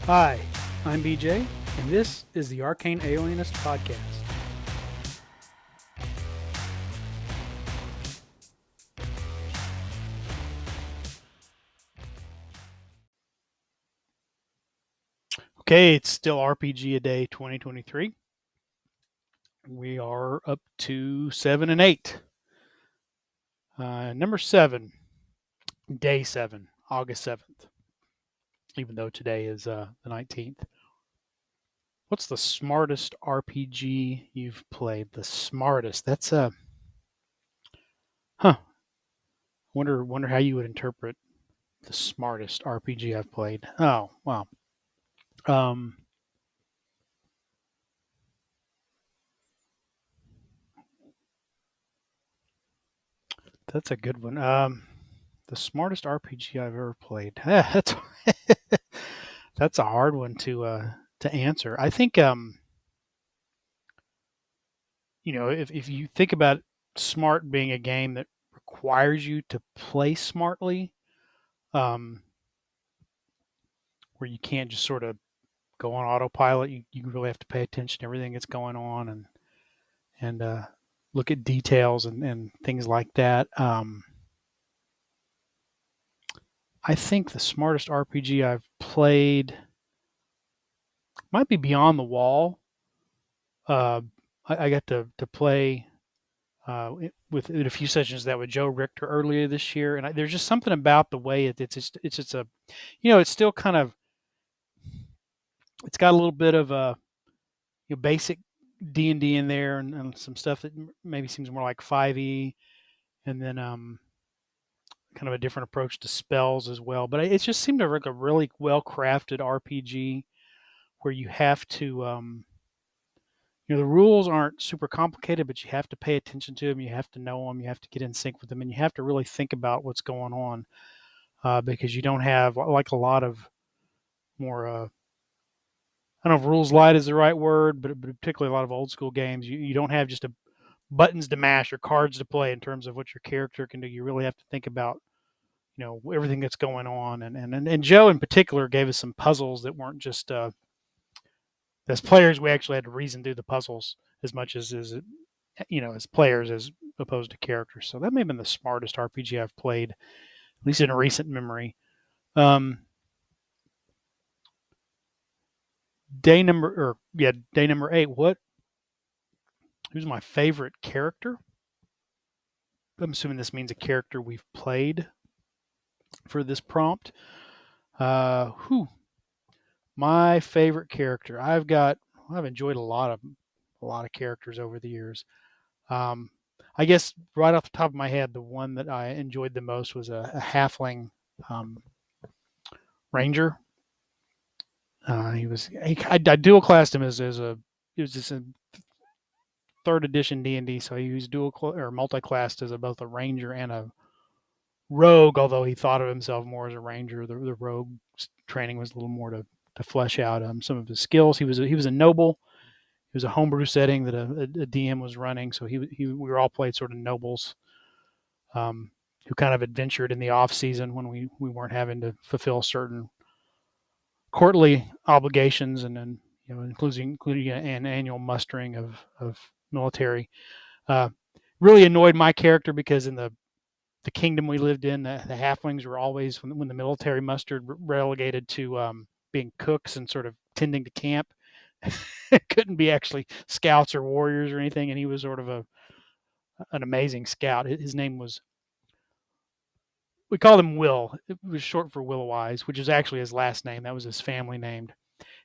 Hi, I'm BJ, and this is the Arcane Alienist Podcast. Okay, it's still RPG a Day 2023. We are up to 7 and 8. Number 7, Day 7, August 7th, even though today is the 19th. What's the smartest RPG you've played? The smartest. That's huh. Wonder how you would interpret the smartest RPG I've played. Oh, wow. Um, that's a good one. The smartest RPG I've ever played. That's a hard one to answer. I think if you think about smart being a game that requires you to play smartly, um, where you can't just sort of go on autopilot. You really have to pay attention to everything that's going on and look at details and things like that. I think the smartest RPG I've played might be Beyond the Wall. Uh, I got to play with in a few sessions that with Joe Richter earlier this year, and there's just something about the way it's just a, it's still kind of, it's got a little bit of a, basic D&D in there, and some stuff that maybe seems more like 5e, and then kind of a different approach to spells as well. But it just seemed like a really well crafted RPG where you have to the rules aren't super complicated, but you have to pay attention to them. You have to know them. You have to get in sync with them, and you have to really think about what's going on, because you don't have, like, a lot of more. I don't know if rules light is the right word, but particularly a lot of old school games, you don't have just a buttons to mash or cards to play in terms of what your character can do. You really have to think about everything that's going on, and Joe in particular gave us some puzzles that weren't just as players, we actually had to reason through the puzzles as much as players as opposed to characters. So that may have been the smartest RPG I've played, at least in a recent memory. Um, day number 8. Who's my favorite character? I'm assuming this means a character we've played for this prompt. Who My favorite character? I've enjoyed a lot of characters over the years. Um, I guess right off the top of my head, the one that I enjoyed the most was a halfling um, ranger. I dual classed him as a he was just a third edition D&D, so he was or multi-classed as both a ranger and a rogue. Although he thought of himself more as a ranger, the rogue training was a little more to flesh out some of his skills. He was a noble. It was a homebrew setting that a DM was running, so we were all played sort of nobles, who kind of adventured in the off season when we weren't having to fulfill certain courtly obligations, and then including an annual mustering of military. Uh, Really annoyed my character because in the kingdom we lived in, the halflings were always, when the military mustered, relegated to being cooks and sort of tending to camp. Couldn't be actually scouts or warriors or anything, and he was sort of an amazing scout. His name was, we called him Will. It was short for Willow Eyes, which is actually his last name. That was his family name.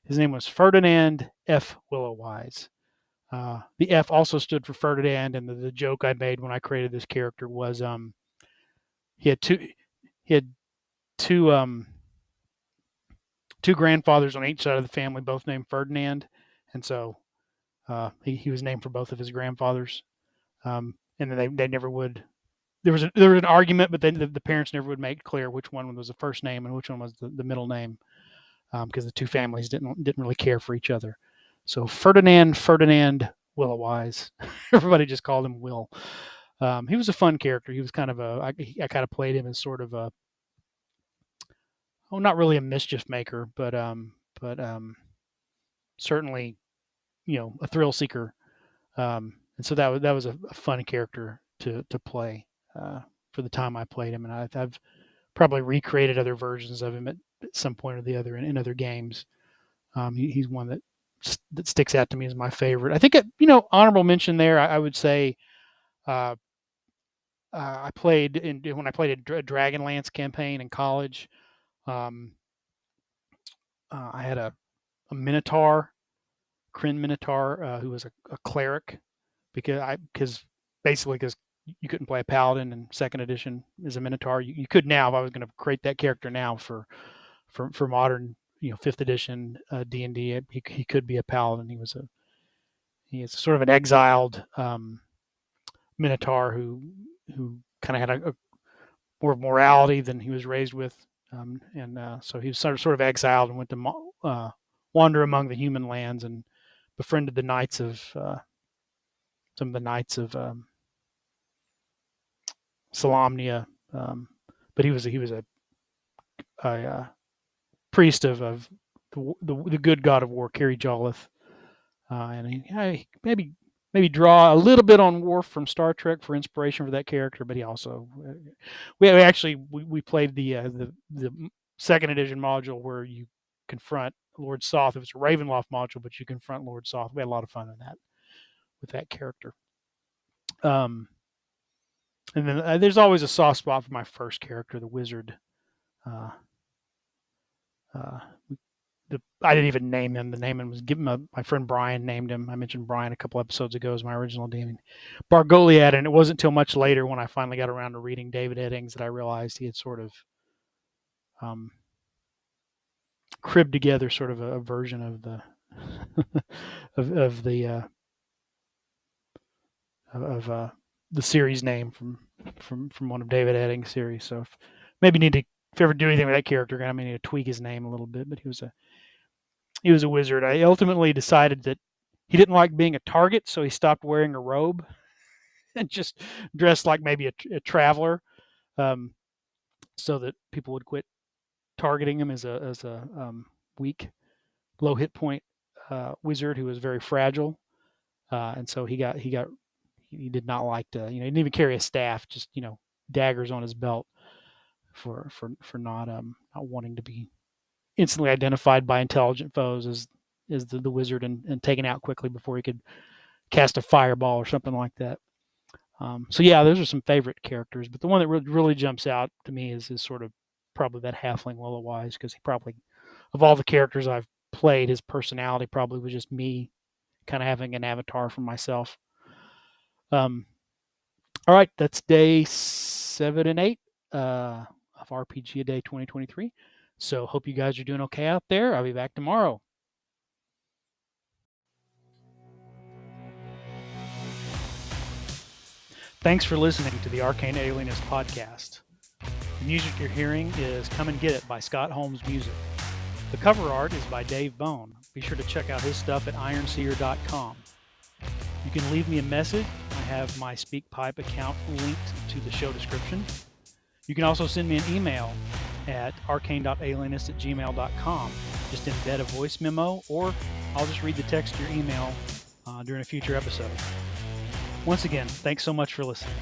His name was Ferdinand F. Willow Wise. The F also stood for Ferdinand, and the joke I made when I created this character was he had two he had two two grandfathers on each side of the family, both named Ferdinand, and so he was named for both of his grandfathers. And then they never would. There was an argument, but then the parents never would make clear which one was the first name and which one was the middle name, because the two families didn't really care for each other. So Ferdinand Willowise. Everybody just called him Will. He was a fun character. He was kind of I kind of played him as sort of not really a mischief maker, but but certainly, a thrill seeker. And so that was a fun character to play for the time I played him, and I've probably recreated other versions of him at some point or the other in other games. He's one that sticks out to me as my favorite. I think honorable mention there. I would say I played when I played a Dragonlance campaign in college. Um, I had a Minotaur, Kryn Minotaur, who was a cleric, because you couldn't play a paladin in second edition as a Minotaur. You could now. If I was going to create that character now for modern, fifth edition D&D, he could be a paladin. He is sort of an exiled Minotaur who kind of had a more morality than he was raised with, and so he was sort of exiled and went to wander among the human lands and befriended the knights of some of the knights of Solamnia, but he was a priest of the good god of war, Kiri Jollith, and he maybe draw a little bit on Worf from Star Trek for inspiration for that character, but he also we played the second edition module where you confront Lord Soth. It was a Ravenloft module, but you confront Lord Soth. We had a lot of fun with that character. And then there's always a soft spot for my first character, the wizard. I didn't even name him. The name was given. My friend Brian named him. I mentioned Brian a couple episodes ago as my original name, Bargoliad, and it wasn't until much later when I finally got around to reading David Eddings that I realized he had sort of cribbed together sort of a version of the the series name from one of David Eddings' series. So if ever do anything with that character, I may need to tweak his name a little bit. But he was a wizard. I ultimately decided that he didn't like being a target, so he stopped wearing a robe and just dressed like maybe a traveler, so that people would quit targeting him as a weak, low hit point wizard who was very fragile. And so he did not like to, he didn't even carry a staff, just, daggers on his belt for not wanting to be instantly identified by intelligent foes as the wizard and taken out quickly before he could cast a fireball or something like that. So yeah, those are some favorite characters, but the one that really jumps out to me is sort of probably that halfling Lillywise, because he probably, of all the characters I've played, his personality probably was just me kind of having an avatar for myself. All right, that's day 7 and 8 of RPG A Day 2023. So hope you guys are doing okay out there. I'll be back tomorrow. Thanks for listening to the Arcane Alienist podcast. The music you're hearing is Come and Get It by Scott Holmes Music. The cover art is by Dave Bone. Be sure to check out his stuff at ironseer.com. You can leave me a message. I have my SpeakPipe account linked to the show description. You can also send me an email at arcane.alienist@gmail.com. Just embed a voice memo, or I'll just read the text to your email during a future episode. Once again, thanks so much for listening.